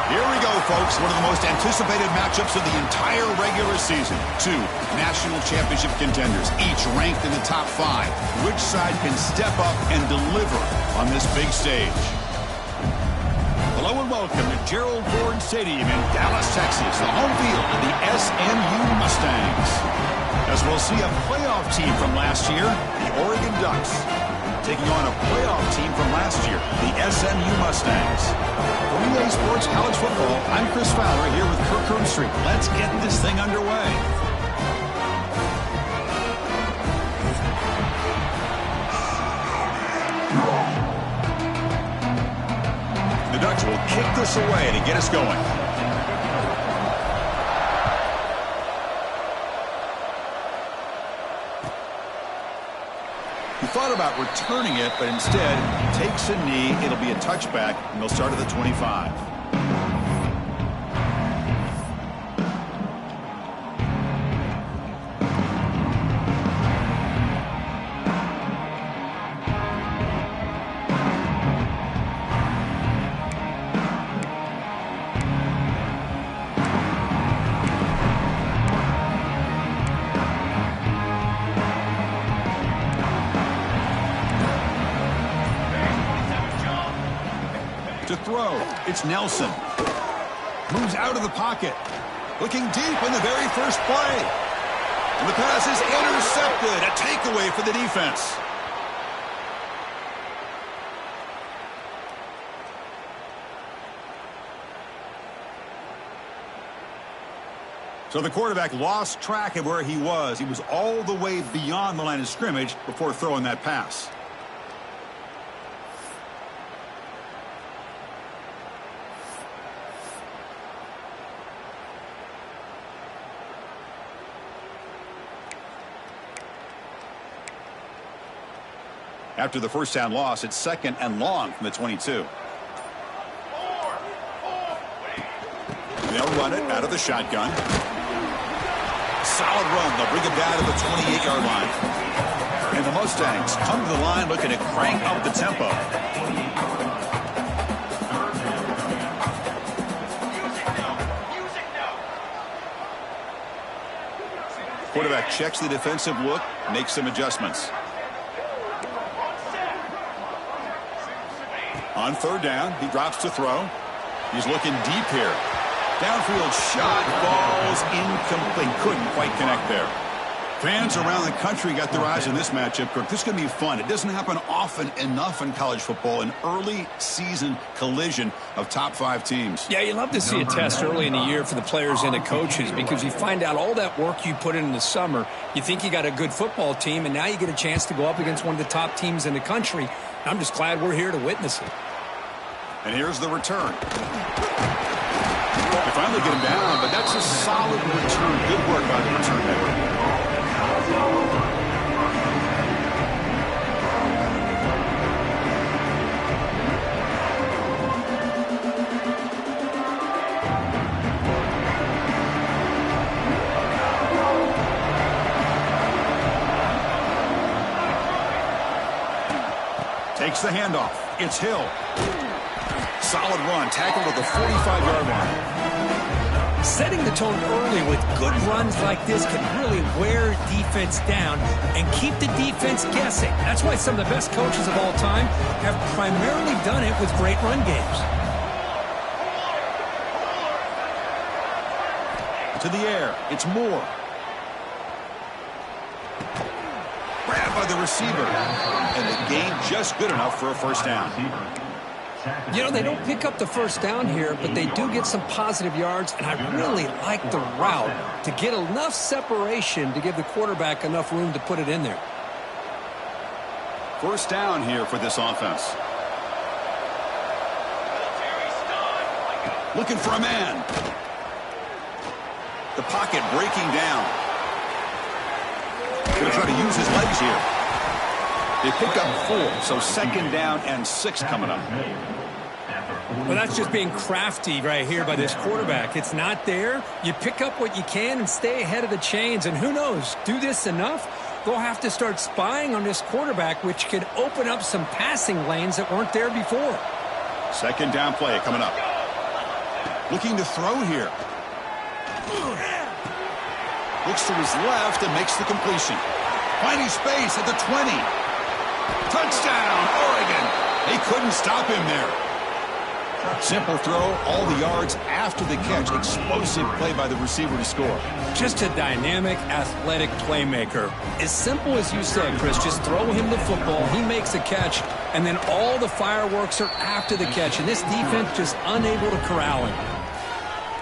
Here we go, folks. One of the most anticipated matchups of the entire regular season. Two national championship contenders, each ranked in the top 5. Which side can step up and deliver on this big stage? Hello and welcome to Gerald Ford Stadium in Dallas, Texas, the home field of the SMU Mustangs. As we'll see a playoff team from last year, the Oregon Ducks, taking on a playoff team from last year, the SMU Mustangs. For EA Sports College Football, I'm Chris Fowler here with Kirk Herbstreit. Let's get this thing underway. The Ducks will kick this away to get us going. He thought about returning it, but instead takes a knee. It'll be a touchback, and they'll start at the 25. To throw, it's Nelson. Moves out of the pocket. Looking deep in the very first play. And the pass is intercepted. A takeaway for the defense. So the quarterback lost track of where he was. He was all the way beyond the line of scrimmage before throwing that pass. After the first down loss, it's 2nd and long from the 22. They'll run it out of the shotgun. Solid run. They'll bring it down to the 28-yard line. And the Mustangs come to the line looking to crank up the tempo. Quarterback checks the defensive look, makes some adjustments. On 3rd down, he drops to throw. He's looking deep here. Downfield shot falls incomplete. Couldn't quite connect there. Fans around the country got their eyes on this matchup. Kirk, this is going to be fun. It doesn't happen often enough in college football, an early season collision of top 5 teams. Yeah, you love to see a test early in the year for the players and the coaches because you find out all that work you put in the summer. You think you got a good football team, and now you get a chance to go up against one of the top teams in the country. I'm just glad we're here to witness it. And here's the return. They finally get him down, but that's a solid return. Good work by the return man. Takes the handoff. It's Hill. Solid run, tackled at the 45-yard line. Setting the tone early with good runs like this can really wear defense down and keep the defense guessing. That's why some of the best coaches of all time have primarily done it with great run games. To the air, it's Moore. Grabbed by the receiver. And the gain just good enough for a first down. You know, they don't pick up the first down here, but they do get some positive yards, and I really like the route to get enough separation to give the quarterback enough room to put it in there. First down here for this offense. Looking for a man. The pocket breaking down. Going to try to use his legs here. They pick up 4, so 2nd down and 6 coming up. Well, that's just being crafty right here by this quarterback. It's not there. You pick up what you can and stay ahead of the chains. And who knows, do this enough, they'll have to start spying on this quarterback, which could open up some passing lanes that weren't there before. 2nd down play coming up. Looking to throw here. Looks to his left and makes the completion. Finding space at the 20. Touchdown, Oregon. They couldn't stop him there. Simple throw, all the yards after the catch. Explosive play by the receiver to score. Just a dynamic, athletic playmaker. As simple as you said, Chris, just throw him the football, he makes a catch, and then all the fireworks are after the catch. And this defense just unable to corral him.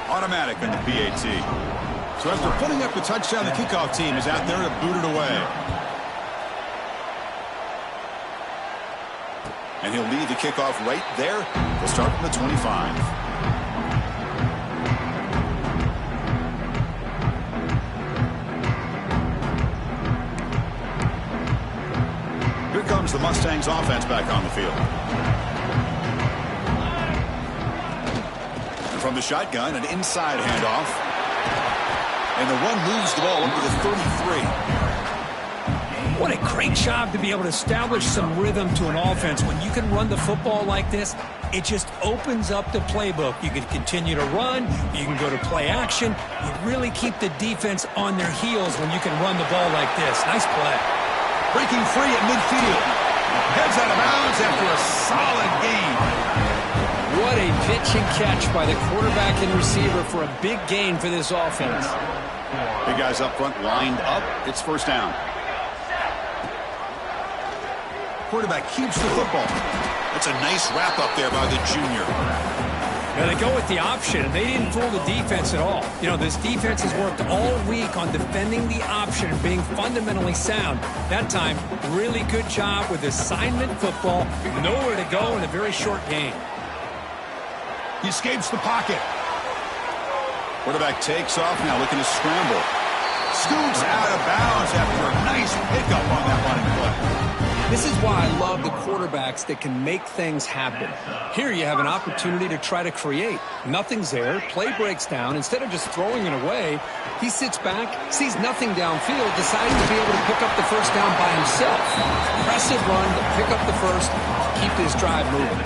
Automatic on the PAT. So after putting up the touchdown, the kickoff team is out there to boot it away. And he'll lead the kickoff right there. We'll start from the 25. Here comes the Mustangs offense back on the field. And from the shotgun, an inside handoff. And the run moves the ball up to the 33. What a great job to be able to establish some rhythm to an offense. When you can run the football like this, it just opens up the playbook. You can continue to run. You can go to play action. You really keep the defense on their heels when you can run the ball like this. Nice play. Breaking free at midfield. Heads out of bounds after a solid gain. What a pitch and catch by the quarterback and receiver for a big gain for this offense. Big guys up front lined up. It's first down. Quarterback keeps the football. That's a nice wrap up there by the junior. Now they go with the option, and they didn't fool the defense at all. You know, this defense has worked all week on defending the option and being fundamentally sound. That time, really good job with assignment football. Nowhere to go in a very short game. He escapes the pocket. Quarterback takes off now, looking to scramble. Scoots out of bounds after a nice pickup on that running play. This is why I love the quarterbacks that can make things happen. Here you have an opportunity to try to create. Nothing's there. Play breaks down. Instead of just throwing it away, he sits back, sees nothing downfield, deciding to be able to pick up the first down by himself. Impressive run to pick up the first, keep this drive moving.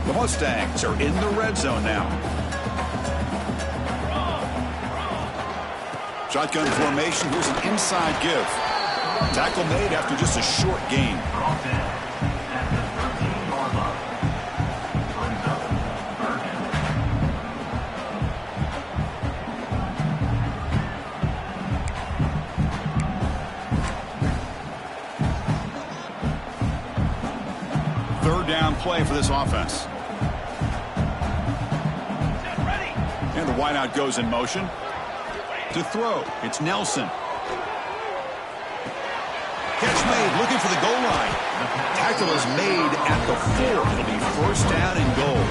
The Mustangs are in the red zone now. Shotgun formation. Here's an inside give. Tackle made after just a short gain. Third down play for this offense. And the wideout goes in motion. To throw, it's Nelson. Catch made, looking for the goal line. Tackle is made at the 4. It'll be first down and goal.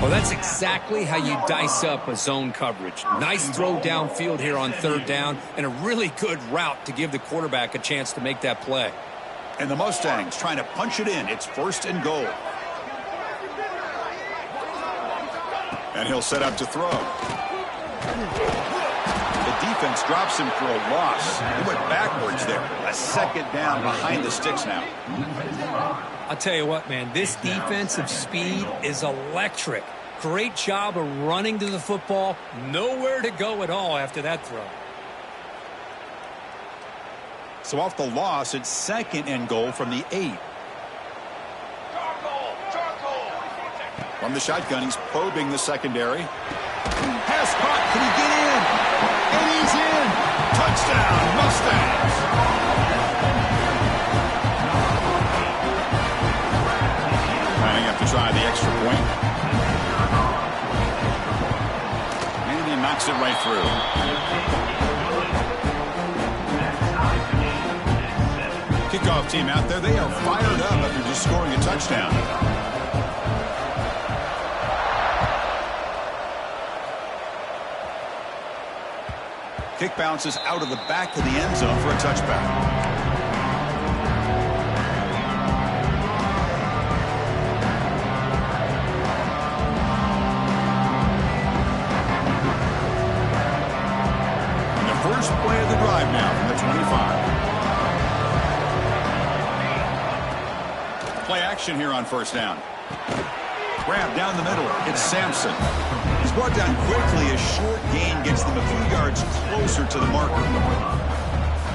Well, that's exactly how you dice up a zone coverage. Nice throw downfield here on third down, and a really good route to give the quarterback a chance to make that play. And the Mustangs trying to punch it in. It's first and goal. And he'll set up to throw. The defense drops him for a loss. He went backwards there. A second down behind the sticks now. I'll tell you what, man, this defensive speed is electric. Great job of running to the football. Nowhere to go at all after that throw. So off the loss, it's second and goal from the 8. From the shotgun, he's probing the secondary. Pass caught. Can he get in? And he's in. Touchdown, Mustangs. Planning have to try the extra point. And he knocks it right through. Kickoff team out there, they are fired up after just scoring a touchdown. Kick bounces out of the back of the end zone for a touchback. And the first play of the drive now from the 25. Play action here on first down. Grab down the middle. It's Sampson. He's brought down quickly. A short gain gets them a few yards closer to the marker.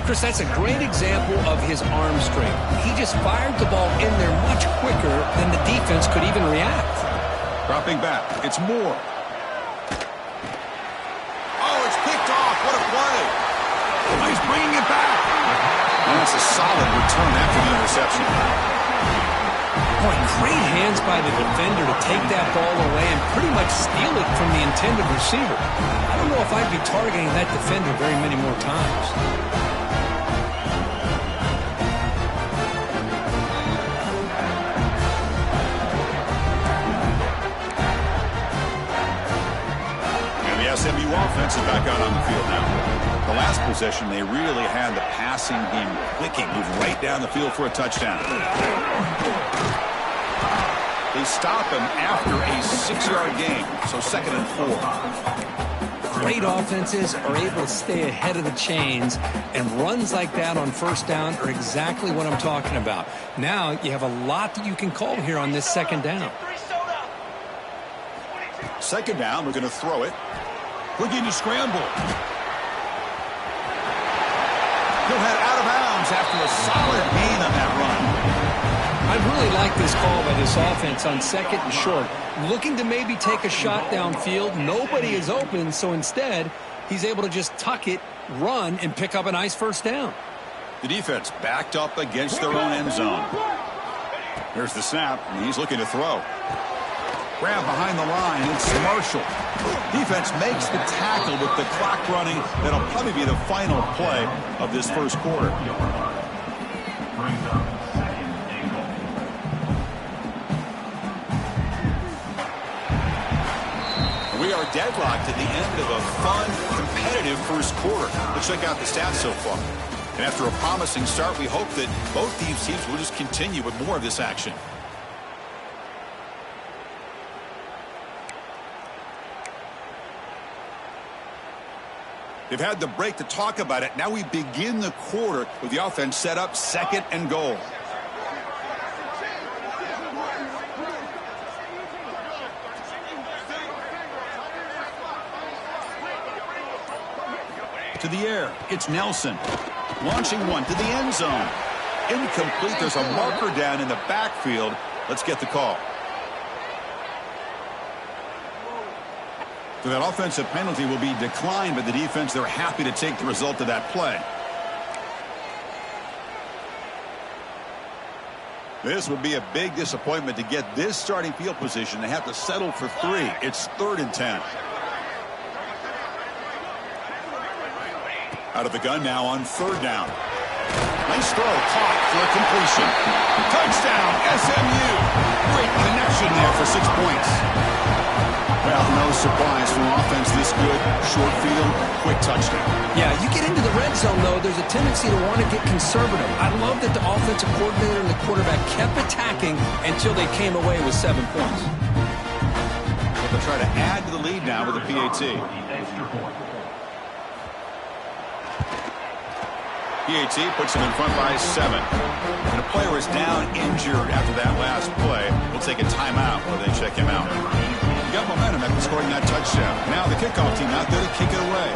Chris, that's a great example of his arm strength. He just fired the ball in there much quicker than the defense could even react. Dropping back. It's Moore. Oh, it's picked off. What a play. Oh, he's bringing it back. And that's a solid return after the interception. Boy, great hands by the defender to take that ball away and pretty much steal it from the intended receiver. I don't know if I'd be targeting that defender very many more times. SMU offense is back out on the field now. The last possession, they really had the passing game clicking. Moved right down the field for a touchdown. They stop him after a 6-yard gain, so 2nd and 4. Great offenses are able to stay ahead of the chains, and runs like that on first down are exactly what I'm talking about. Now you have a lot that you can call here on this 2nd down. 2nd down, we're going to throw it. Looking to scramble. He'll head out of bounds after a solid gain on that run. I really like this call by this offense on 2nd and short. Looking to maybe take a shot downfield. Nobody is open, so instead, he's able to just tuck it, run, and pick up a nice first down. The defense backed up against their own end zone. Here's the snap, and he's looking to throw. Grab behind the line. It's Marshall. Defense makes the tackle with the clock running. That'll probably be the final play of this first quarter. We are deadlocked at the end of a fun, competitive first quarter. Let's check out the stats so far. And after a promising start, we hope that both these teams will just continue with more of this action. They've had the break to talk about it. Now we begin the quarter with the offense set up 2nd and goal. To the air, it's Nelson. Launching one to the end zone. Incomplete. There's a marker down in the backfield. Let's get the call. So that offensive penalty will be declined by the defense. They're happy to take the result of that play. This would be a big disappointment to get this starting field position. They have to settle for 3. It's 3rd and 10. Out of the gun now on 3rd down. Nice throw, caught for a completion. Touchdown, SMU. Great connection there for 6 points. Well, no surprise from offense this good. Short field, quick touchdown. Yeah, you get into the red zone, though, there's a tendency to want to get conservative. I love that the offensive coordinator and the quarterback kept attacking until they came away with 7 points. They'll try to add to the lead now with a PAT. PAT puts them in front by 7. And a player is down injured after that last play. We'll take a timeout while they check him out. Got momentum after scoring that touchdown. Now the kickoff team out there to kick it away.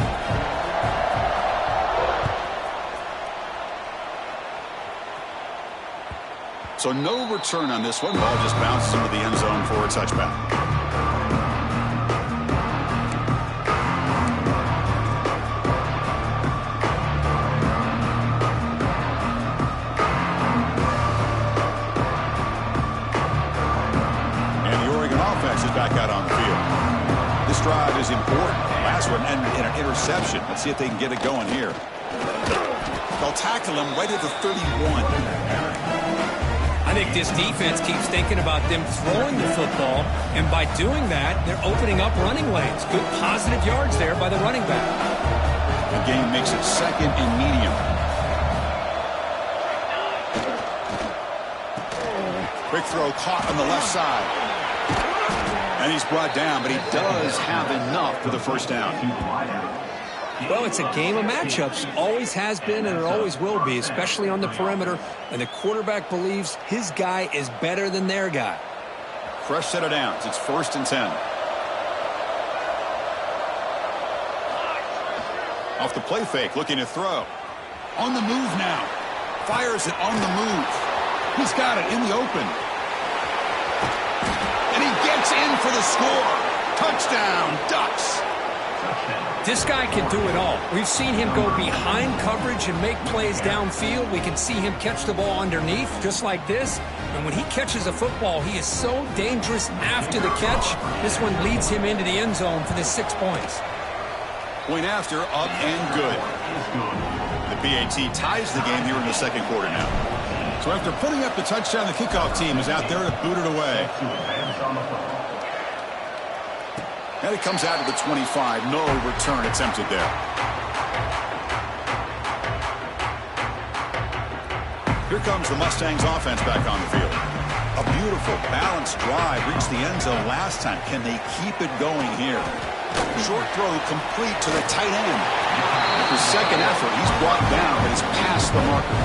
So no return on this one. Ball just bounces into the end zone for a touchback. Back out on the field. This drive is important. Last one ended in an interception. Let's see if they can get it going here. They'll tackle him right at the 31. I think this defense keeps thinking about them throwing the football, and by doing that, they're opening up running lanes. Good positive yards there by the running back. The game makes it 2nd and medium. Quick throw caught on the left side. And he's brought down, but he does have enough for the first down. Well, it's a game of matchups. Always has been and it always will be, especially on the perimeter. And the quarterback believes his guy is better than their guy. Fresh set of downs. It's 1st and 10. Off the play fake, looking to throw. On the move now. Fires it on the move. He's got it in the open. And he gets in for the score. Touchdown, Ducks. This guy can do it all. We've seen him go behind coverage and make plays downfield. We can see him catch the ball underneath, just like this. And when he catches a football, he is so dangerous after the catch. This one leads him into the end zone for the 6 points. Point after, up and good. The PAT ties the game here in the second quarter now. So after putting up the touchdown, the kickoff team is out there to boot it away. And it comes out to the 25. No return attempted there. Here comes the Mustangs offense back on the field. A beautiful, balanced drive reached the end zone last time. Can they keep it going here? Short throw complete to the tight end. His second effort, he's brought down, but he's past the marker.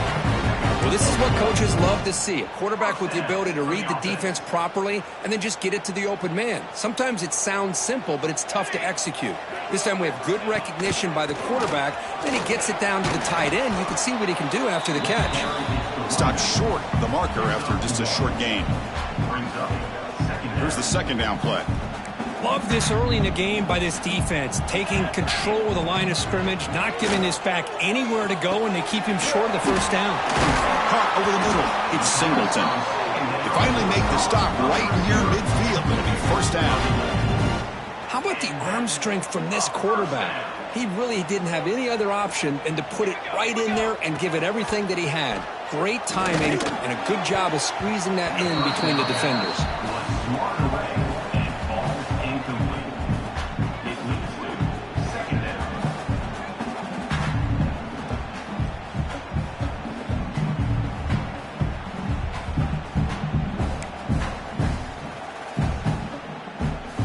Well, this is what coaches love to see. A quarterback with the ability to read the defense properly and then just get it to the open man. Sometimes it sounds simple, but it's tough to execute. This time we have good recognition by the quarterback. Then he gets it down to the tight end. You can see what he can do after the catch. Stopped short the marker after just a short gain. Here's the second down play. Love this early in the game by this defense, taking control of the line of scrimmage, not giving this back anywhere to go, and they keep him short of the first down. Caught over the middle. It's Singleton. They finally make the stop right near midfield. It'll be first down. How about the arm strength from this quarterback? He really didn't have any other option than to put it right in there and give it everything that he had. Great timing and a good job of squeezing that in between the defenders.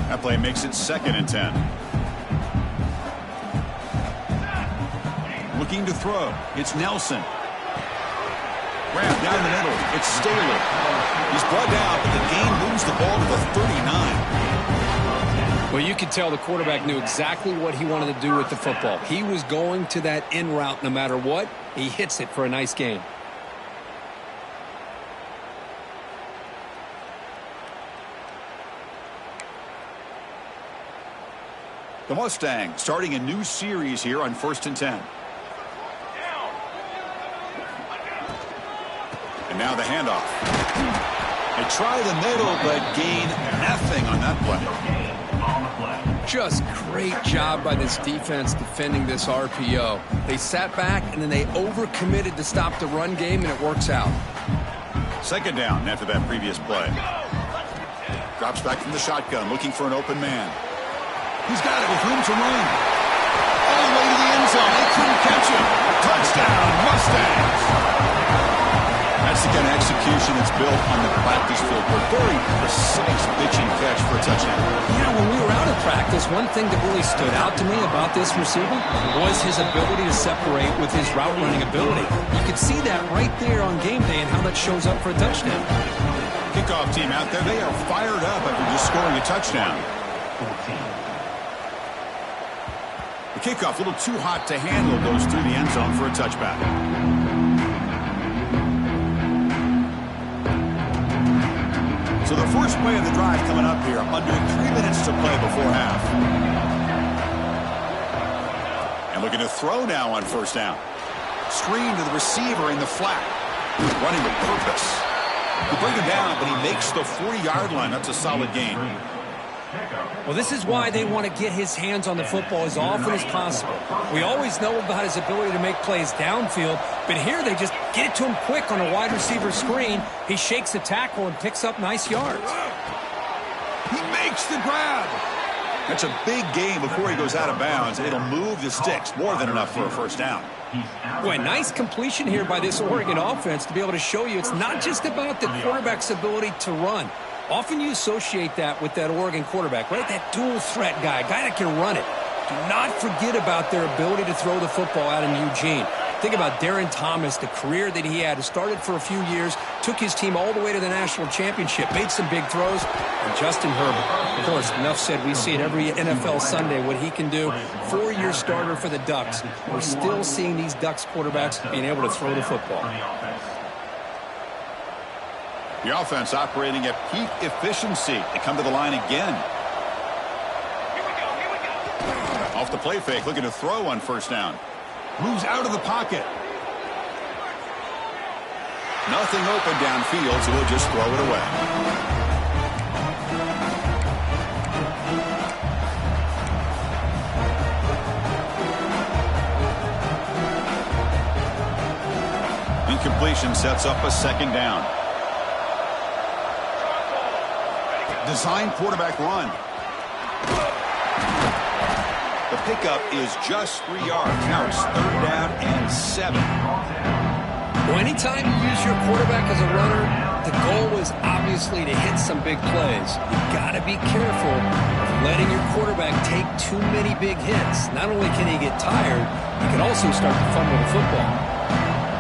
That play makes it 2nd and 10. Looking to throw. It's Nelson. Grab down the middle. It's Staley. He's brought down, but the gain moves the ball to the 39. Well, you could tell the quarterback knew exactly what he wanted to do with the football. He was going to that in route no matter what. He hits it for a nice gain. The Mustangs starting a new series here on 1st and 10. And now the handoff. They try the middle, but gain nothing on that play. Just great job by this defense defending this RPO. They sat back, and then they overcommitted to stop the run game, and it works out. Second down after that previous play. Drops back from the shotgun, looking for an open man. He's got it with room to run. All the way to the end zone. They couldn't catch him. Touchdown, Mustangs. That's the kind of execution that's built on the practice field. A very precise pitching catch for a touchdown. Yeah, when we were out of practice, one thing that really stood out to me about this receiver was his ability to separate with his route running ability. You could see that right there on game day and how that shows up for a touchdown. Kickoff team out there. They are fired up after just scoring a touchdown. The kickoff a little too hot to handle, goes through the end zone for a touchback. So the first play of the drive coming up here, under 3 minutes to play before half. And looking to throw now on first down. Screen to the receiver in the flat. Running with purpose. He bring him down, but he makes the 40-yard line. That's a solid gain. Well, this is why they want to get his hands on the football as often as possible. We always know about his ability to make plays downfield, but here they just get it to him quick on a wide receiver screen. He shakes the tackle and picks up nice yards. He makes the grab. That's a big gain before he goes out of bounds. It'll move the sticks, more than enough for a first down. Boy, nice completion here by this Oregon offense to be able to show you it's not just about the quarterback's ability to run. Often you associate that with that Oregon quarterback, right? That dual threat guy that can run it. Do not forget about their ability to throw the football out in Eugene. Think about Darren Thomas, the career that he had. Started for a few years, took his team all the way to the national championship, made some big throws. And Justin Herbert, of course, enough said, we see it every NFL Sunday, what he can do. 4-year starter for the Ducks. We're still seeing these Ducks quarterbacks being able to throw the football. The offense operating at peak efficiency. They come to the line again. Off the play fake, looking to throw on first down. Moves out of the pocket. Nothing open downfield, so he'll just throw it away. Incompletion sets up a second down. Design quarterback run. The pickup is just 3 yards. Now it's 3rd down and 7. Well, anytime you use your quarterback as a runner, the goal is obviously to hit some big plays. You've got to be careful of letting your quarterback take too many big hits. Not only can he get tired, he can also start to fumble the football.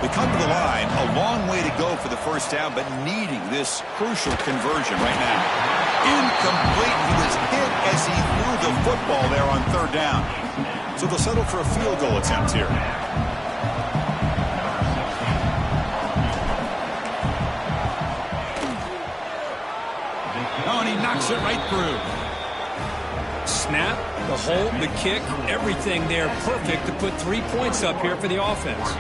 They come to the line, a long way to go for the first down, but needing this crucial conversion right now. Incomplete. He was hit as he threw the football there on 3rd down. So they'll settle for a field goal attempt here. Oh, and he knocks it right through. Snap, the hold, the kick, everything there perfect to put 3 points up here for the offense.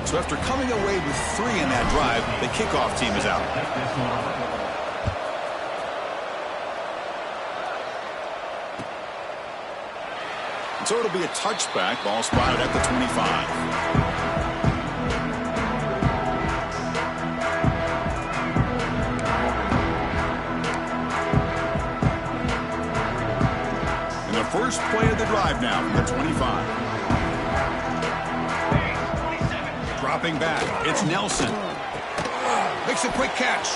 So after coming away with 3 in that drive, the kickoff team is out. So it'll be a touchback. Ball spotted at the 25. And the first play of the drive now from the 25. Dropping back, it's Nelson. Makes a quick catch.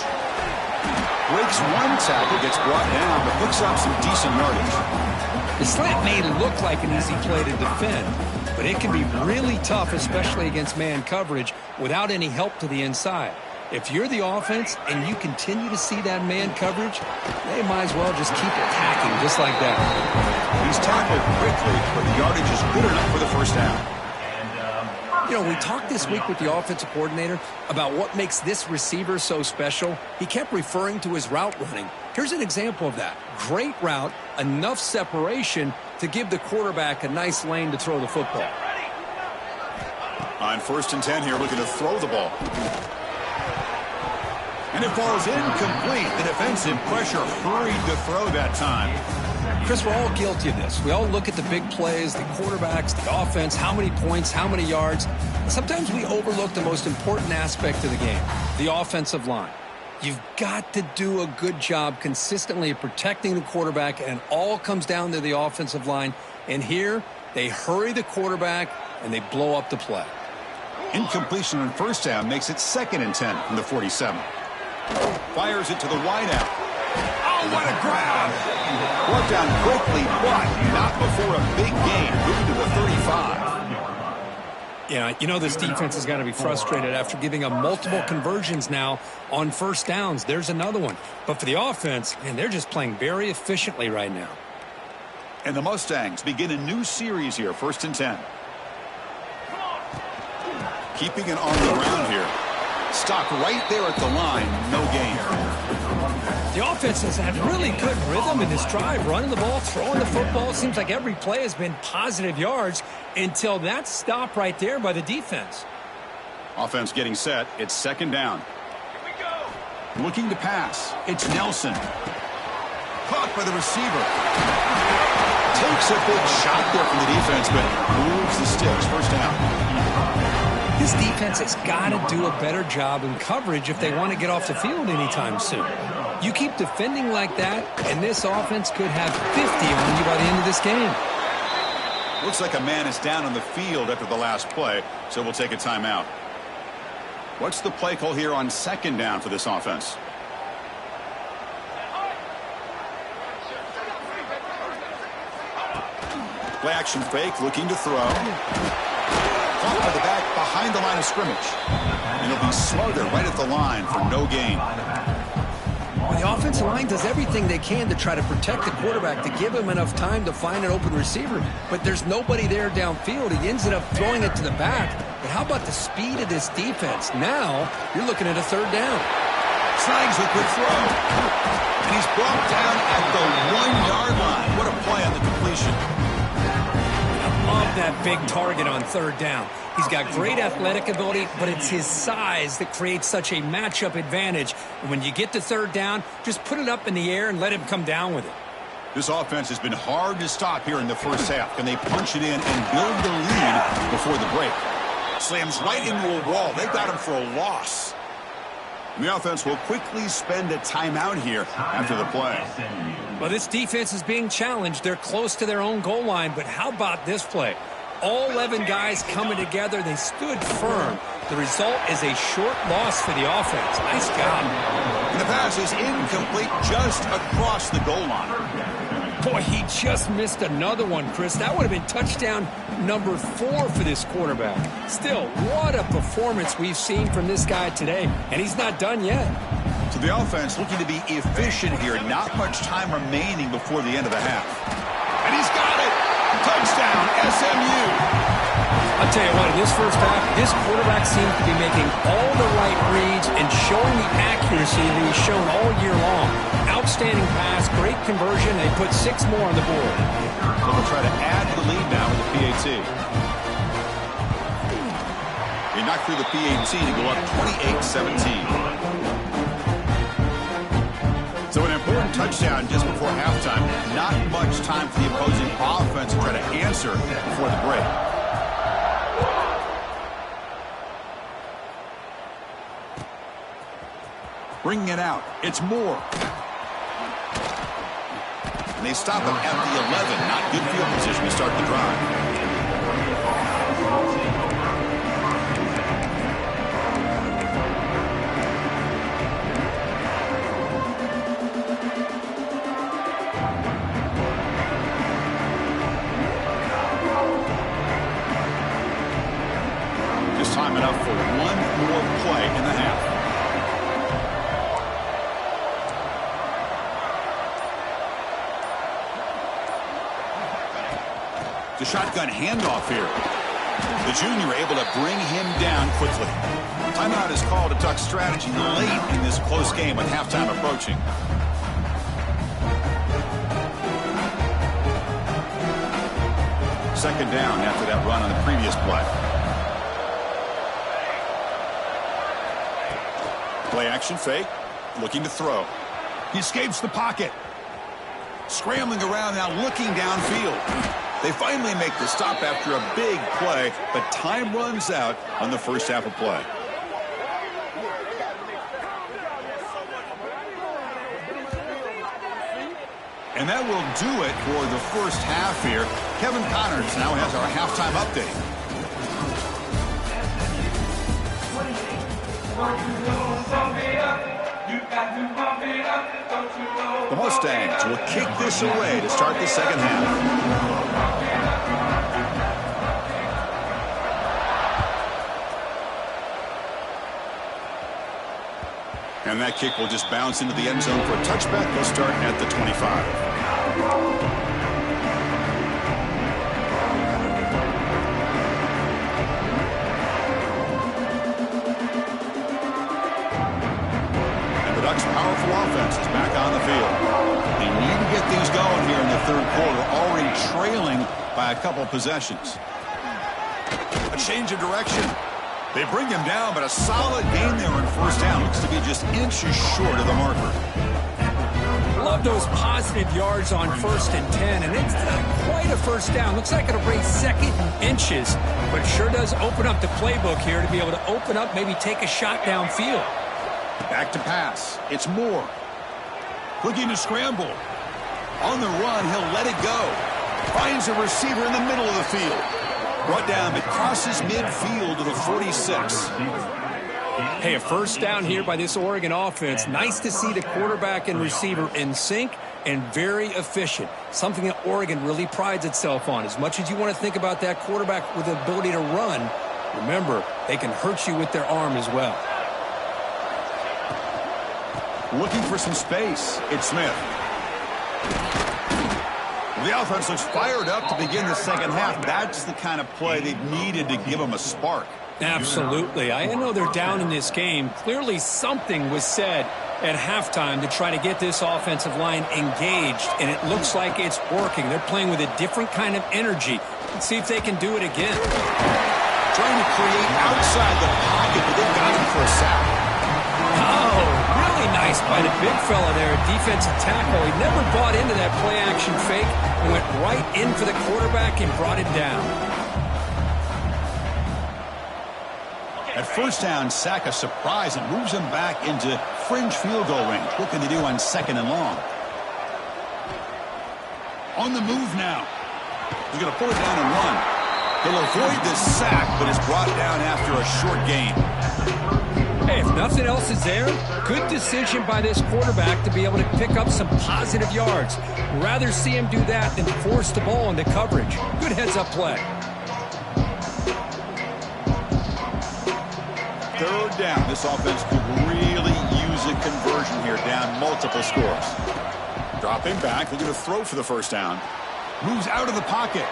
Breaks one tackle, gets brought down, but picks up some decent yardage. The slant may look like an easy play to defend, but it can be really tough, especially against man coverage, without any help to the inside. If you're the offense and you continue to see that man coverage, they might as well just keep attacking just like that. He's tackled quickly, but the yardage is good enough for the first down. You know, we talked this week with the offensive coordinator about what makes this receiver so special. He kept referring to his route running. Here's an example of that. Great route, enough separation to give the quarterback a nice lane to throw the football. On 1st and 10 here, looking to throw the ball. And it falls incomplete. The defensive pressure hurried to throw that time. Chris, we're all guilty of this. We all look at the big plays, the quarterbacks, the offense, how many points, how many yards. Sometimes we overlook the most important aspect of the game, the offensive line. You've got to do a good job consistently of protecting the quarterback, and it all comes down to the offensive line. And here, they hurry the quarterback, and they blow up the play. Incompletion on first down makes it 2nd and 10 from the 47. Fires it to the wideout. Oh, what a grab! Brought down quickly, but not before a big gain. Moving to the 35. Yeah, you know this defense has got to be frustrated after giving up multiple conversions now on first downs. There's another one. But for the offense, man, they're just playing very efficiently right now. And the Mustangs begin a new series here, 1st and 10. Keeping it on the ground here. Stopped right there at the line, no gain. The offense has had really good rhythm in this drive, running the ball, throwing the football. It seems like every play has been positive yards until that stop right there by the defense. Offense getting set. It's 2nd down. Looking to pass. It's Nelson. Caught by the receiver. Takes a big shot there from the defense, but moves the sticks. First down. This defense has got to do a better job in coverage if they want to get off the field anytime soon. You keep defending like that, and this offense could have 50 on you by the end of this game. Looks like a man is down on the field after the last play, so we'll take a timeout. What's the play call here on 2nd down for this offense? Play action fake, looking to throw. Caught by the back behind the line of scrimmage. And he'll be smothered right at the line for no gain. Well, the offensive line does everything they can to try to protect the quarterback, to give him enough time to find an open receiver. But there's nobody there downfield. He ends up throwing it to the back. But how about the speed of this defense? Now you're looking at a third down. Snags a quick throw. And he's brought down at the 1-yard line. What a play on the completion. Love that big target on third down. He's got great athletic ability, but it's his size that creates such a matchup advantage. And when you get to third down, just put it up in the air and let him come down with it. This offense has been hard to stop here in the first half. Can they punch it in and build the lead before the break? Slams right into a wall. They've got him for a loss. The offense will quickly spend a timeout here after the play. Well, this defense is being challenged. They're close to their own goal line, but how about this play? All 11 guys coming together. They stood firm. The result is a short loss for the offense. Nice job. And the pass is incomplete just across the goal line. Boy, he just missed another one, Chris. That would have been touchdown number 4 for this quarterback. Still, what a performance we've seen from this guy today, and he's not done yet. So the offense looking to be efficient here. Not much time remaining before the end of the half. And he's got it! Touchdown, SMU! I'll tell you what, in this first half, this quarterback seems to be making all the right reads and showing the accuracy that he's shown all year long. Outstanding pass, great conversion. They put 6 more on the board. So they'll try to add to the lead now with the PAT. They knocked through the PAT to go up 28-17. So an important touchdown just before halftime. Not much time for the opposing offense to try to answer before the break. Bringing it out. It's Moore. And they stop him at the 11. Not good field position to start the drive. Time enough for one more play in the half. The shotgun handoff here. The junior able to bring him down quickly. Timeout is called to Duck strategy late in this close game with halftime approaching. Second down after that run on the previous play. Play action fake, looking to throw. He escapes the pocket. Scrambling around now, looking downfield. They finally make the stop after a big play, but time runs out on the first half of play. And that will do it for the first half here. Kevin Connors now has our halftime update. The Mustangs will kick this away to start the second half. And that kick will just bounce into the end zone for a touchback. They'll start at the 25. Powerful offense is back on the field. They need to get things going here in the third quarter, already trailing by a couple possessions. A change of direction. They bring him down, but a solid gain there in first down. Looks to be just inches short of the marker. Love those positive yards on 1st and 10, and it's not quite a first down. Looks like it'll bring 2nd and inches, but it sure does open up the playbook here to be able to open up, maybe take a shot downfield. Back to pass. It's Moore. Looking to scramble. On the run, he'll let it go. Finds a receiver in the middle of the field. Brought down, but crosses midfield to the 46. Hey, a first down here by this Oregon offense. Nice to see the quarterback and receiver in sync. and very efficient, something that Oregon really prides itself on. As much as you want to think about that quarterback with the ability to run, remember, they can hurt you with their arm as well. Looking for some space. It's Smith. The offense looks fired up to begin the second half. That's the kind of play they've needed to give them a spark. Absolutely. I know they're down in this game. Clearly something was said at halftime to try to get this offensive line engaged, and it looks like it's working. They're playing with a different kind of energy. Let's see if they can do it again. Trying to create outside the pocket, but they've got him for a sack. Oh, really nice by the big fella there, a defensive tackle. He never bought into that play-action fake and went right in for the quarterback and brought it down. At first down, sack a surprise and moves him back into fringe field goal range. What can they do on second and long? On the move now. He's going to pull it down and run. He'll avoid this sack, but is brought down after a short gain. Hey, if nothing else is there, good decision by this quarterback to be able to pick up some positive yards. Rather see him do that than force the ball into coverage. Good heads-up play. Third down. This offense could really use a conversion here, down multiple scores. Dropping back, looking to throw for the first down. Moves out of the pocket.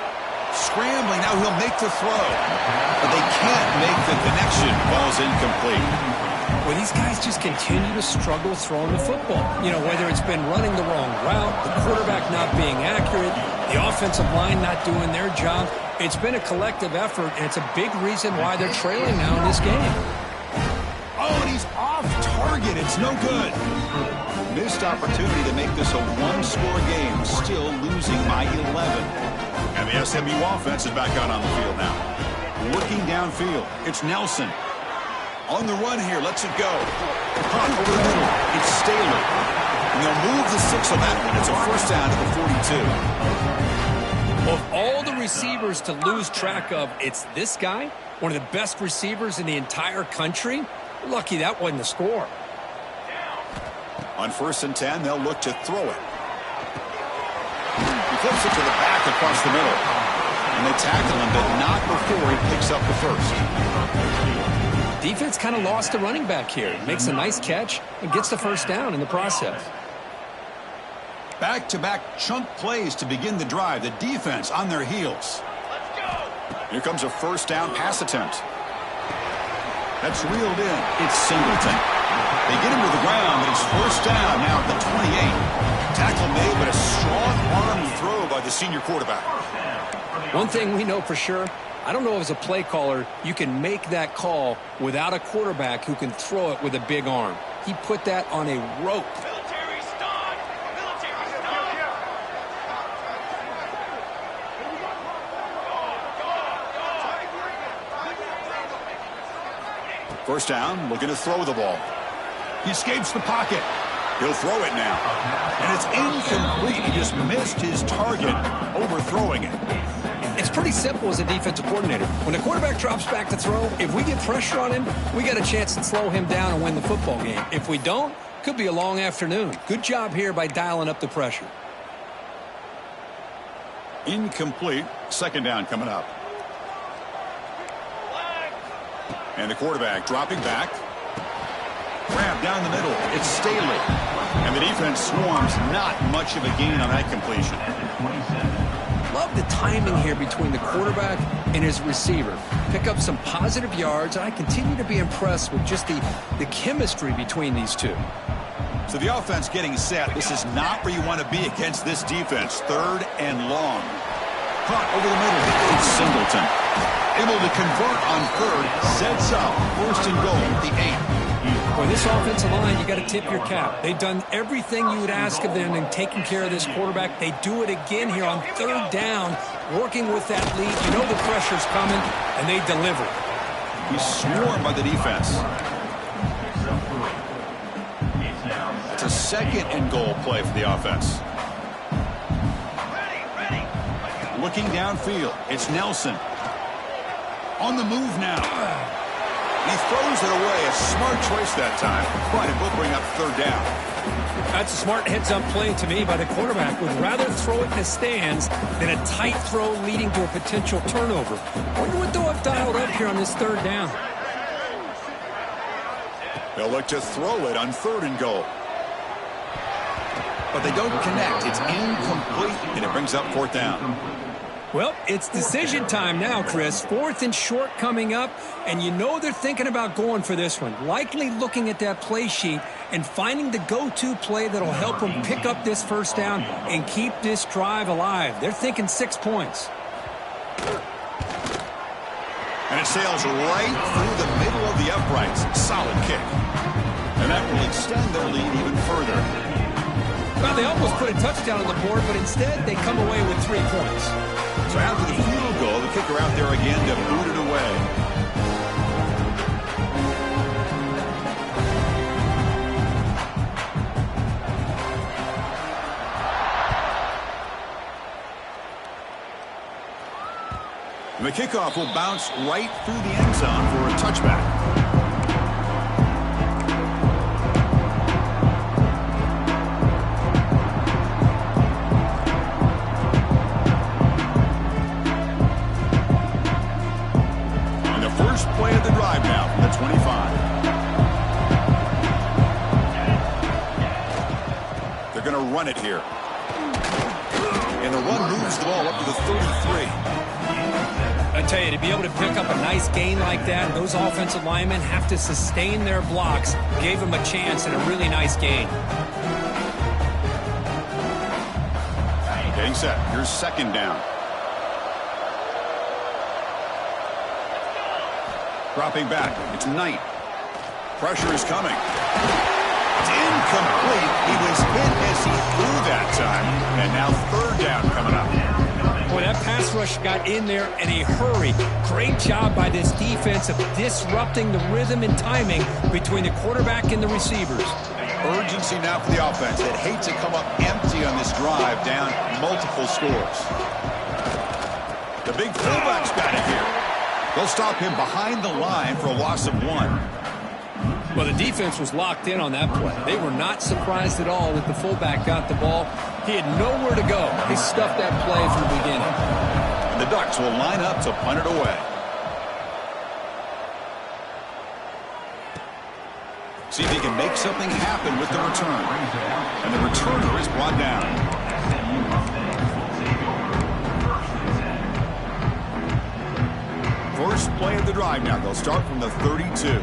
Scrambling, now he'll make the throw. But they can't make the connection. Ball's incomplete. Well, these guys just continue to struggle throwing the football. You know, whether it's been running the wrong route, the quarterback not being accurate, the offensive line not doing their job. It's been a collective effort, and it's a big reason why they're trailing now in this game. Oh, and he's off target. It's no good. Missed opportunity to make this a one-score game, still losing by 11. And the SMU offense is back out on the field now. Looking downfield, it's Nelson. On the run here, lets it go. Caught over the middle. It's Staley. And they'll move the 6 on that one. It's a first down to the 42. Of all the receivers to lose track of, it's this guy, one of the best receivers in the entire country. Lucky that wasn't the score. On 1st and 10, they'll look to throw it. He flips it to the back across the middle. And they tackle him, but not before he picks up the first. Defense kind of lost the running back here. Makes a nice catch and gets the first down in the process. Back-to-back chunk plays to begin the drive. The defense on their heels. Here comes a first down pass attempt. That's reeled in. It's Singleton. They get him to the ground, but it's first down now at the 28. Tackle made, but a strong arm throw by the senior quarterback. One thing we know for sure, I don't know if as a play caller you can make that call without a quarterback who can throw it with a big arm. He put that on a rope. First down, looking to throw the ball. He escapes the pocket. He'll throw it now. And it's incomplete. He just missed his target, overthrowing it. It's pretty simple as a defensive coordinator. When the quarterback drops back to throw, if we get pressure on him, we got a chance to slow him down and win the football game. If we don't, could be a long afternoon. Good job here by dialing up the pressure. Incomplete. Second down coming up. And the quarterback dropping back. Grab down the middle. It's Staley. And the defense swarms. Not much of a gain on that completion. Love the timing here between the quarterback and his receiver. Pick up some positive yards, and I continue to be impressed with just the chemistry between these two. So the offense getting set. This is not where you want to be against this defense. Third and long. Caught over the middle. It's Singleton. Able to convert on third. Sets up. First and goal at the 8. For this offensive line, you got to tip your cap. They've done everything you would ask of them in taking care of this quarterback. They do it again here on third down, working with that lead. You know the pressure's coming, and they deliver. He's swarmed by the defense. It's a second and goal play for the offense. Looking downfield, it's Nelson. On the move now. He throws it away. A smart choice that time, but it will bring up third down. That's a smart heads-up play to me by the quarterback. Would rather throw it in the stands than a tight throw leading to a potential turnover. Wonder what they'll have dialed up here on this third down. They'll look to throw it on 3rd and goal. But they don't connect. It's incomplete, and it brings up 4th down. Well, it's decision time now, Chris. 4th and short coming up, and you know they're thinking about going for this one. Likely looking at that play sheet and finding the go-to play that'll help them pick up this first down and keep this drive alive. They're thinking 6 points. And it sails right through the middle of the uprights. Solid kick. And that will extend their lead even further. Well, they almost put a touchdown on the board, but instead they come away with 3 points. So after the field goal, the kicker out there again to boot it away. And the kickoff will bounce right through the end zone for a touchback. Play of the drive now from the 25. They're going to run it here. And the run moves the ball up to the 33. I tell you, to be able to pick up a nice gain like that, those offensive linemen have to sustain their blocks. Gave them a chance and a really nice gain. Getting set. Here's 2nd down. Dropping back. It's Knight. Pressure is coming. It's incomplete. He was hit as he threw that time. And now 3rd down coming up. Boy, that pass rush got in there in a hurry. Great job by this defense of disrupting the rhythm and timing between the quarterback and the receivers. Urgency now for the offense. They'd hate to come up empty on this drive, down multiple scores. The big fullback's got it here. They'll stop him behind the line for a loss of 1. Well, the defense was locked in on that play. They were not surprised at all that the fullback got the ball. He had nowhere to go. He stuffed that play from the beginning. And the Ducks will line up to punt it away. See if he can make something happen with the return. And the returner is brought down. First play of the drive now. They'll start from the 32.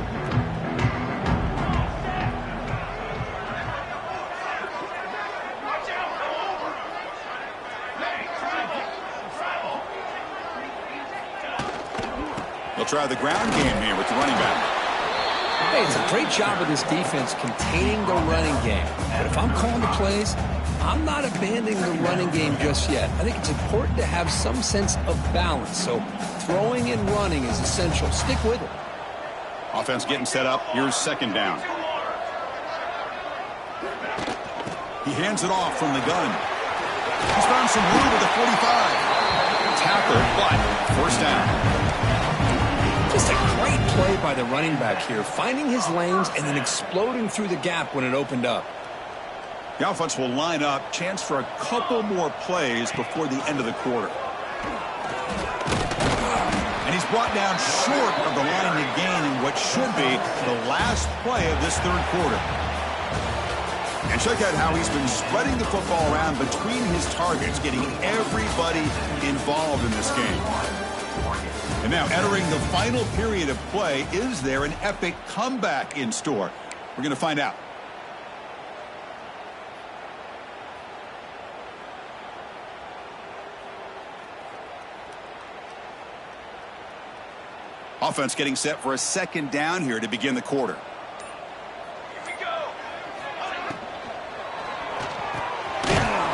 They'll try the ground game here with the running back. Hey, it's a great job of this defense containing the running game. But if I'm calling the plays, I'm not abandoning the running game just yet. I think it's important to have some sense of balance. So throwing and running is essential. Stick with it. Offense getting set up. Here's 2nd down. He hands it off from the gun. He's found some room at the 45. Tackle, but 1st down. Just a great play by the running back here, finding his lanes and then exploding through the gap when it opened up. The offense will line up. Chance for a couple more plays before the end of the quarter. And he's brought down short of the line to gain in what should be the last play of this 3rd quarter. And check out how he's been spreading the football around between his targets, getting everybody involved in this game. And now entering the final period of play, is there an epic comeback in store? We're going to find out. Offense getting set for a 2nd down here to begin the quarter.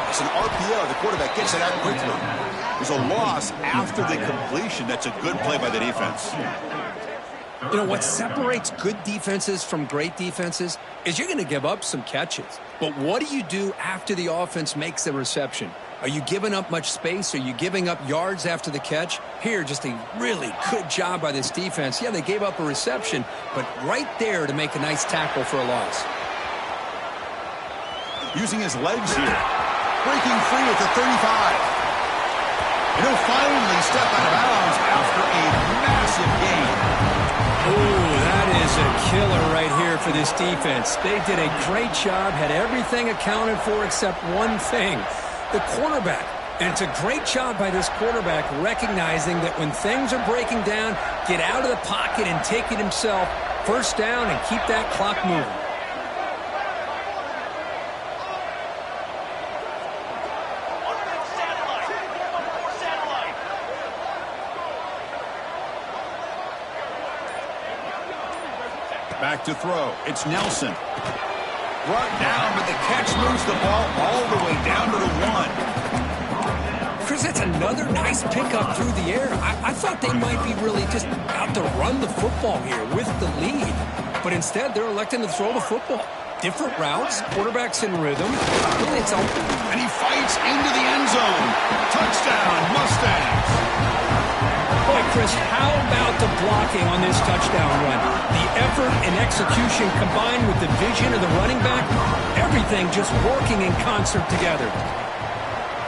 It's an RPO. The quarterback gets it out quickly. There's a loss after the completion. That's a good play by the defense. You know, what separates good defenses from great defenses is you're going to give up some catches. But what do you do after the offense makes the reception? Are you giving up much space? Are you giving up yards after the catch? Here, just a really good job by this defense. Yeah, they gave up a reception, but right there to make a nice tackle for a loss. Using his legs here. Breaking free at the 35. And he'll finally step out of bounds after a massive gain. Ooh, that is a killer right here for this defense. They did a great job, had everything accounted for except one thing, the quarterback. And it's a great job by this quarterback recognizing that when things are breaking down, get out of the pocket and take it himself, first down, and keep that clock moving. Back to throw. It's Nelson. Brought down, but the catch moves the ball all the way down to the 1. Chris, that's another nice pickup through the air. I thought they might be really just out to run the football here with the lead. But instead, they're electing to throw the football. Different routes, quarterback's in rhythm. Really, it's open. And he fights into the end zone. Touchdown, Mustangs. Boy, Chris, how about the blocking on this touchdown run? The effort and execution combined with the vision of the running back, everything just working in concert together.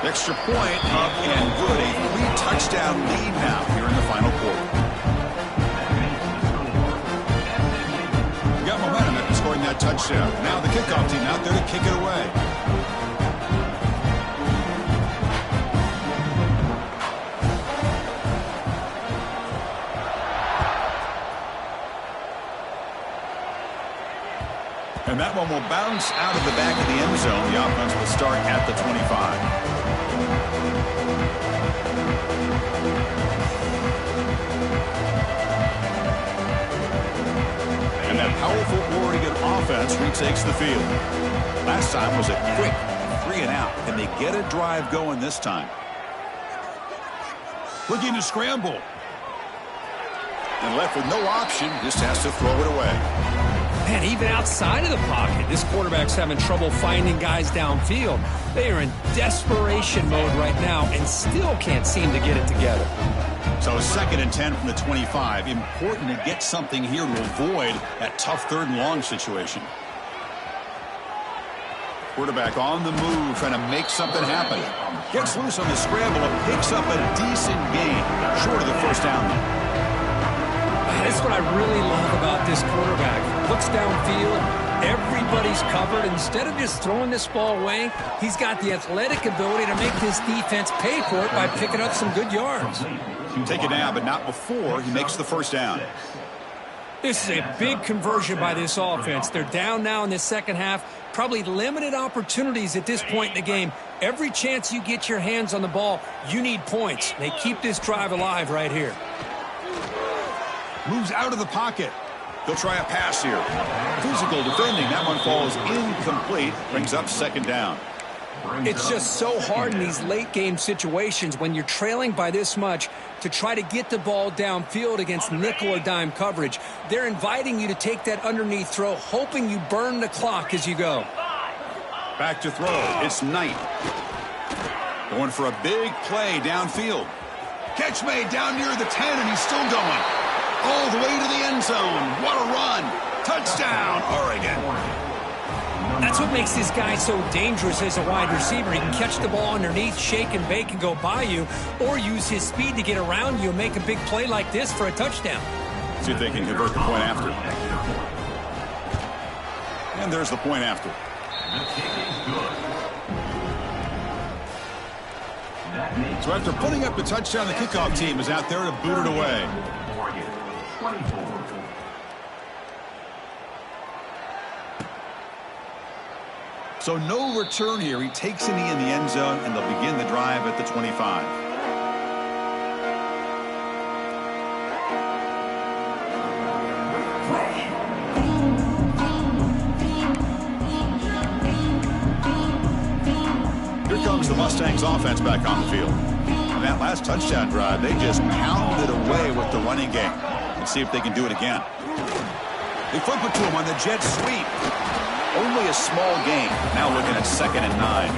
Extra point up and good. A 3-touchdown lead now here in the final quarter. Got momentum after scoring that touchdown. Now the kickoff team out there to kick it away. And that one will bounce out of the back of the end zone. The offense will start at the 25. And that powerful Oregon offense retakes the field. Last time was a quick 3-and-out. Can they get a drive going this time? Looking to scramble. And left with no option, just has to throw it away. Man, even outside of the pocket, this quarterback's having trouble finding guys downfield. They are in desperation mode right now and still can't seem to get it together. So 2nd and 10 from the 25. Important to get something here to avoid that tough 3rd and long situation. Quarterback on the move, trying to make something happen. Gets loose on the scramble and picks up a decent gain, short of the first down. That's what I really love about this quarterback. Looks downfield, everybody's covered. Instead of just throwing this ball away, he's got the athletic ability to make this defense pay for it by picking up some good yards. Take it down, but not before he makes the first down. This is a big conversion by this offense. They're down now in the second half. Probably limited opportunities at this point in the game. Every chance you get your hands on the ball, you need points. They keep this drive alive right here. Moves out of the pocket. They'll try a pass here. Physical defending. That one falls incomplete. Brings up 2nd down. It's just so hard in these late game situations when you're trailing by this much to try to get the ball downfield against nickel or dime coverage. They're inviting you to take that underneath throw, hoping you burn the clock as you go. Back to throw. It's Knight. Going for a big play downfield. Catch made down near the 10, and he's still going. All the way to the end zone. What a run. Touchdown, Oregon. That's what makes this guy so dangerous as a wide receiver. He can catch the ball underneath, shake and bake and go by you, or use his speed to get around you and make a big play like this for a touchdown. See if they can convert the point after. And there's the point after. So after putting up the touchdown, the kickoff team is out there to boot it away. So no return here. He takes a knee in the end zone, and they'll begin the drive at the 25. Here comes the Mustangs offense back on the field. On that last touchdown drive, they just pounded away with the running game. Let's see if they can do it again. They flip it to him on the jet sweep. Only a small gain. Now looking at 2nd and 9.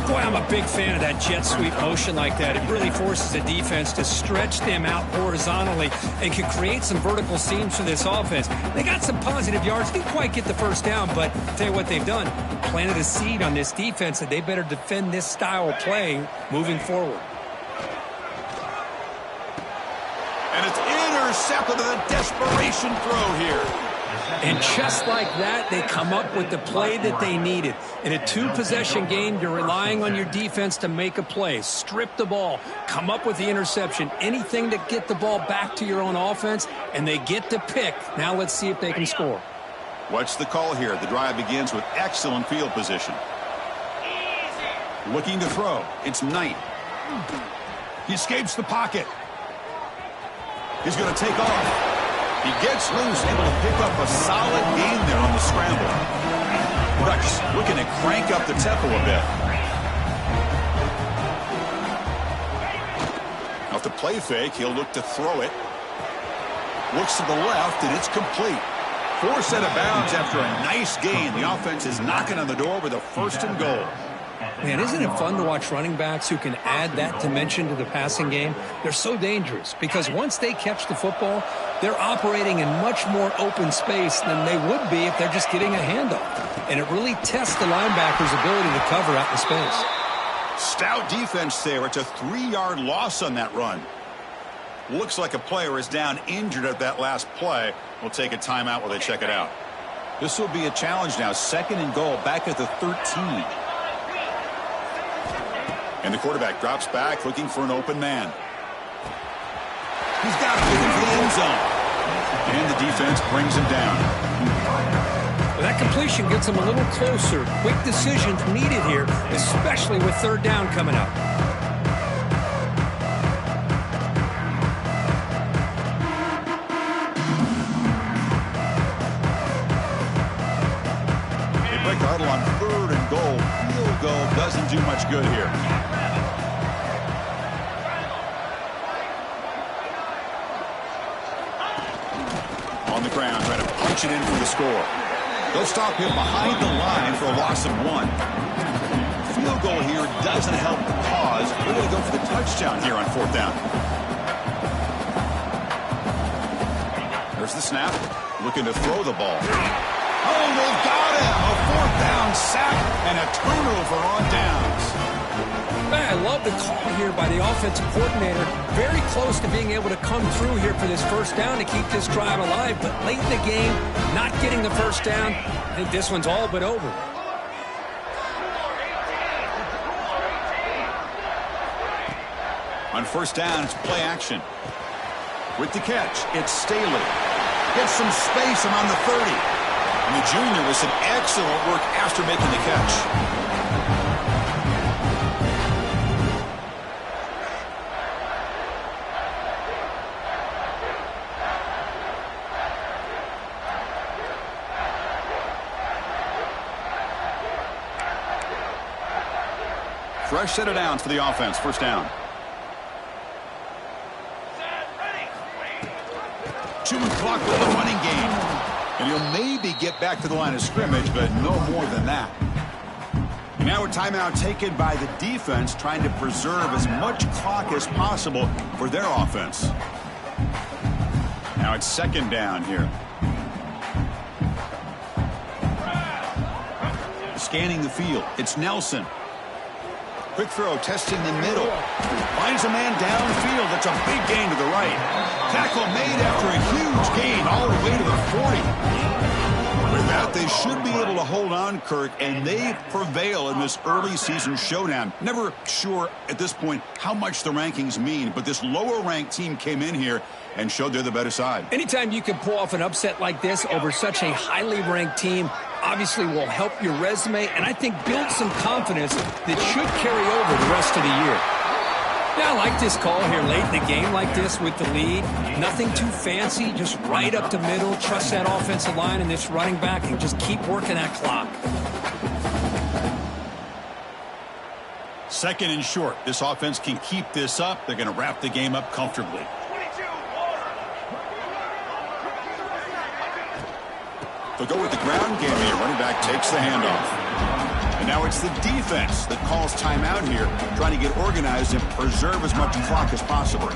Boy, I'm a big fan of that jet sweep motion like that. It really forces the defense to stretch them out horizontally and can create some vertical seams for this offense. They got some positive yards. Didn't quite get the first down, but I'll tell you what they've done. Planted a seed on this defense that they better defend this style of play moving forward. And it's intercepted with a desperation throw here. And just like that, they come up with the play that they needed. In a two-possession game, you're relying on your defense to make a play. Strip the ball. Come up with the interception. Anything to get the ball back to your own offense, and they get to pick. Now let's see if they can score. What's the call here? The drive begins with excellent field position. Looking to throw. It's Knight. He escapes the pocket. He's going to take off. He gets loose, able to pick up a solid gain there on the scramble. Ducks looking to crank up the tempo a bit. Off the play fake, he'll look to throw it. Looks to the left, and it's complete. Forced out of bounds after a nice gain. The offense is knocking on the door with a 1st and goal. Man, isn't it fun to watch running backs who can add that dimension to the passing game? They're so dangerous because once they catch the football, they're operating in much more open space than they would be if they're just getting a handoff. And it really tests the linebacker's ability to cover out in space. Stout defense there. It's a 3-yard loss on that run. Looks like a player is down injured at that last play. We'll take a timeout while they check it out. This will be a challenge now. 2nd and goal back at the 13. And the quarterback drops back looking for an open man. He's got it looking for the end zone. And the defense brings him down. Well, that completion gets him a little closer. Quick decisions needed here, especially with 3rd down coming up. They break the huddle on 3rd and goal. Field goal doesn't do much good here. On the ground, trying to punch it in for the score. They'll stop him behind the line for a loss of 1. Field goal here doesn't help the cause. We're going to go for the touchdown here on 4th down. There's the snap. Looking to throw the ball. Oh, they got him! A 4th down sack and a turnover on downs. Man, I love the call here by the offensive coordinator. Very close to being able to come through here for this 1st down to keep this drive alive. But late in the game, not getting the 1st down, I think this one's all but over. On 1st down, it's play action. With the catch, it's Staley. Gets some space around the 30. And the junior with some excellent work after making the catch. Fresh set of downs for the offense. 1st down. 2 o'clock with the running game. And he'll maybe get back to the line of scrimmage, but no more than that. Now a timeout taken by the defense, trying to preserve as much clock as possible for their offense. Now it's 2nd down here. Scanning the field. It's Nelson. Quick throw, testing the middle. Finds a man downfield. That's a big gain to the right. Tackle made after a huge gain all the way to the 40. With that, they should be able to hold on, Kirk, and they prevail in this early season showdown. Never sure at this point how much the rankings mean, but this lower-ranked team came in here and showed they're the better side. Anytime you can pull off an upset like this over such a highly ranked team, obviously will help your resume and I think build some confidence that should carry over the rest of the year. Yeah, I like this call here late in the game like this with the lead. Nothing too fancy, just right up the middle. Trust that offensive line and this running back and just keep working that clock. 2nd and short. This offense can keep this up. They're going to wrap the game up comfortably. They'll go with the ground game here. Running back takes the handoff. And Now it's the defense that calls timeout here, trying to get organized and preserve as much clock as possible.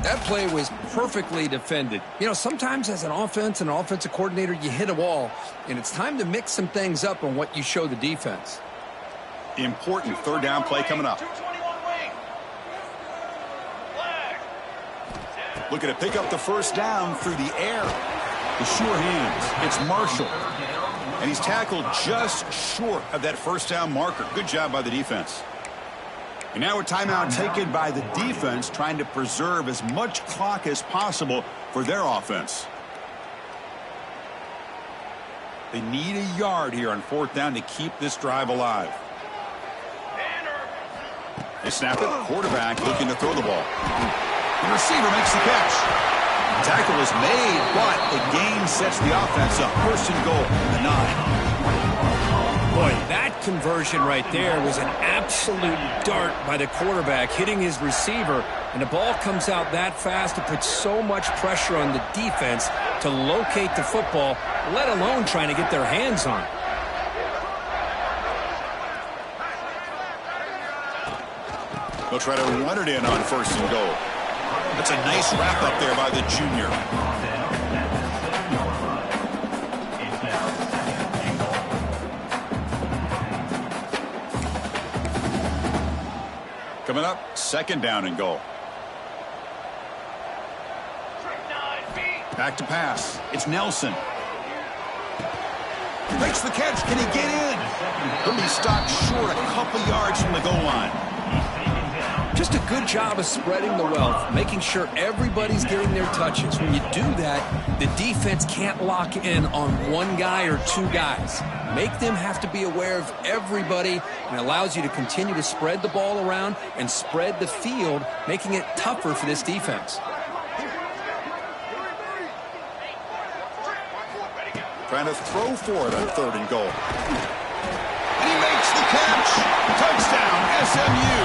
That play was perfectly defended. You know, sometimes as an offense and an offensive coordinator, you hit a wall, and it's time to mix some things up on what you show the defense. Important third down play coming up. Looking to pick up the first down through the air. The sure hands. It's Marshall. And he's tackled just short of that first down marker. Good job by the defense. And now a timeout taken by the defense, trying to preserve as much clock as possible for their offense. They need a yard here on fourth down to keep this drive alive. They snap it. Quarterback looking to throw the ball. The receiver makes the catch. The tackle is made, but the gain sets the offense up. First and goal in the 9. Boy, that conversion right there was an absolute dart by the quarterback, hitting his receiver, and the ball comes out that fast. It puts so much pressure on the defense to locate the football, let alone trying to get their hands on it. They'll try to run it in on first and goal. That's a nice wrap up there by the junior. Coming up, second down and goal. Back to pass. It's Nelson. Makes the catch. Can he get in? He'll be stopped short a couple yards from the goal line. Just a good job of spreading the wealth, making sure everybody's getting their touches. When you do that, the defense can't lock in on one guy or two guys. Make them have to be aware of everybody, and allows you to continue to spread the ball around and spread the field, making it tougher for this defense. Trying to throw for it on third and goal. And he makes the catch. Touchdown, SMU.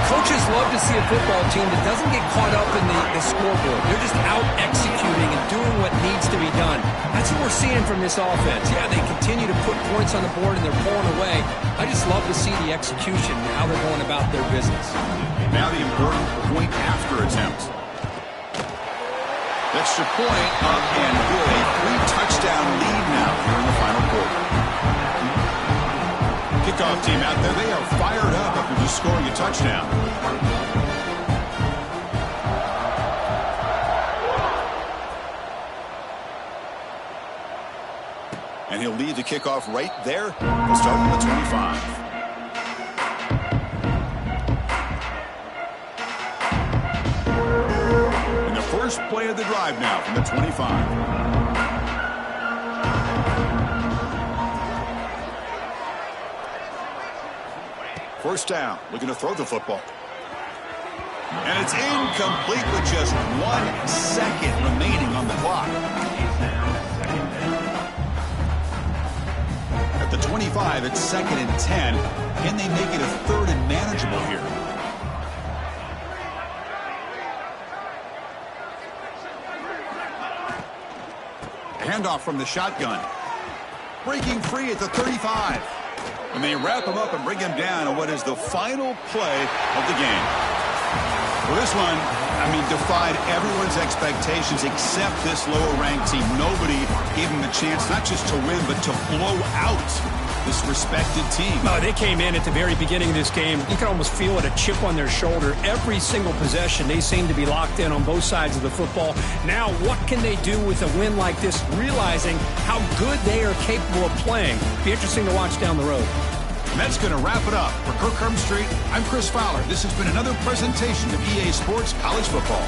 Coaches love to see a football team that doesn't get caught up in the scoreboard. They're just out executing and doing what needs to be done. That's what we're seeing from this offense. Yeah, they continue to put points on the board and they're pulling away. I just love to see the execution and how they're going about their business. Now the important point after attempt. Extra point up and good. A 3-touchdown lead now here in the final quarter. Kickoff team out there, they are fired up after just scoring a touchdown. And he'll lead the kickoff right there. He'll start on the 25. And the first play of the drive now from the 25. First down, looking to throw the football. And it's incomplete with just 1 second remaining on the clock. At the 25, it's second and 10. Can they make it a third and manageable here? Handoff from the shotgun. Breaking free at the 35. And they wrap him up and bring him down on what is the final play of the game. Well, this one, defied everyone's expectations except this lower-ranked team. Nobody gave him a chance not just to win, but to blow out this respected team. Oh, they came in at the very beginning of this game. You can almost feel it, a chip on their shoulder. Every single possession, they seem to be locked in on both sides of the football. Now, what can they do with a win like this, realizing how good they are capable of playing? Be interesting to watch down the road. And that's going to wrap it up. For Kirk Street, I'm Chris Fowler. This has been another presentation of EA Sports College Football.